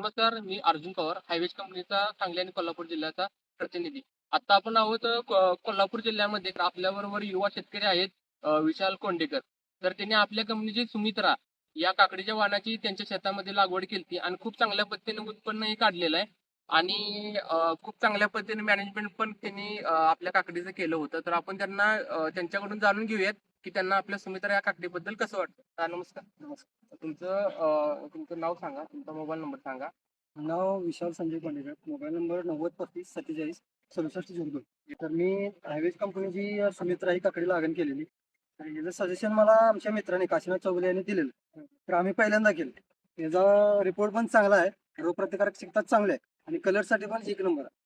नमस्कार, मी अर्जुन पवार, हायवेज कंपनीचा सांगली आणि कोल्हापूर जिल्ह्याचा प्रतिनिधी. आता आपण आहोत कोल्हापूर जिल्ह्यामध्ये. तर आपल्याबरोबर युवा शेतकरी आहेत, विशाल कोंडेकर. तर त्यांनी आपल्या कंपनीची सुमित्रा या काकडीच्या वाणाची त्यांच्या शेतामध्ये लागवड केली आणि खूप चांगल्या पद्धतीने उत्पन्नही काढलेलं आहे. आणि खूप चांगल्या पद्धतीने मॅनेजमेंट पण त्यांनी आपल्या काकडीचं केलं होतं. तर आपण त्यांना त्यांच्याकडून जाणून घेऊयात की त्यांना आपल्या सुमित्रा या काकडीबद्दल कसं वाटतं. नमस्कार. नमस्कार. तुमचं नाव सांगा, तुमचा मोबाईल नंबर सांगा. नाव विशाल संजय पांडेकर, मोबाईल नंबर 90 35 47 67 02. तर मी हायवेज कंपनीची सुमित्रा ही काकडी लागण केलेली. तर याचं सजेशन मला आमच्या मित्राने काशीनाथ चौगुले यांनी दिलेलं. तर आम्ही पहिल्यांदा केलं. याचा रिपोर्ट पण चांगला आहे, रोगप्रतिकारक क्षमता चांगली आहे आणि कलरसाठी पण एक नंबर आहे.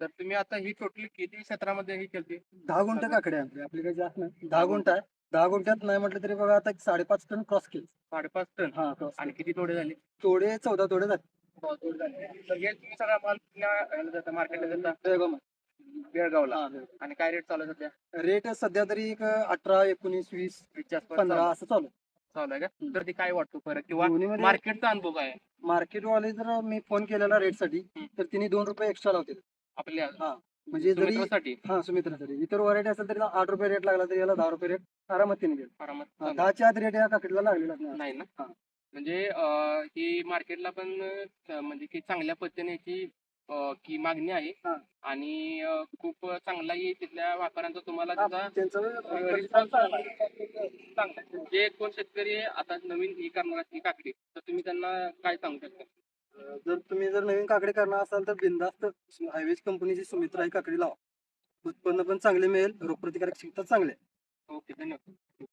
तर तुम्ही आता ही टोटली किती क्षेत्रामध्ये ही केली? 10 गुंठ काकडे आहे आपली काही जास्त नाही, 10 गुंठ आहे. 10 गुंठ्यात नाही म्हटलं तरी बघा आता 5.5 टन क्रॉस केलं. 5.5 टन. हा क्रॉस. आणि किती तोडे झाले? तोडे 14 तोडे झाले. तोडे झाले. तर हे तुम्ही सगळा माल मार्केटला देता बेळगाव. बेळगावला. हा, बेळगाव. आणि काय रेट चालू आहे सध्या? रेट सध्या तरी एक 18 19 20 च्या आसपास 15 असं चालू चालू आहे का? हम्म. तर ते काय वाटतो फरक किंवा दोन्हीमध्ये मार्केटचा अनुभव काय आहे? मार्केटवाले जर मी फोन केलेला रेटसाठी तर तिने 2 रुपये एक्स्ट्रा लावतील. आपल्या हा म्हणजे जरी सुमित्रासाठी हा सुमित्रासाठी इतर व्हरायटी असेल तरी 8 रुपये रेट लागला तरी याला 10 रुपये रेट आरामात तिने देईल. आरामात चालू आहे. 10च्या आत रेट या काकडीला लागलेला नाही. नाही ना? हा. म्हणजे ही मार्केटला पण म्हणजे की चांगल्या पद्धतीने याची की मागणी आहे. हा. आणि खूप चांगलाही तिथल्या व्यापाऱ्यांचा तुम्हाला हा, त्याचा त्यांचं रिस्पॉन्स चांगला आहे. जे कोण शेतकरी आता नवीन ही करणार असतील काकडी, तर तुम्ही त्यांना काय सांगू शकता? जर तुम्ही नवीन काकडी करणार असाल तर बिनधास्त हायवेज कंपनीची सुमित्रा ही काकडी लावा. उत्पन्न पण चांगले मिळेल, रोगप्रतिकारक क्षमता चांगली आहे. ओके, धन्यवाद.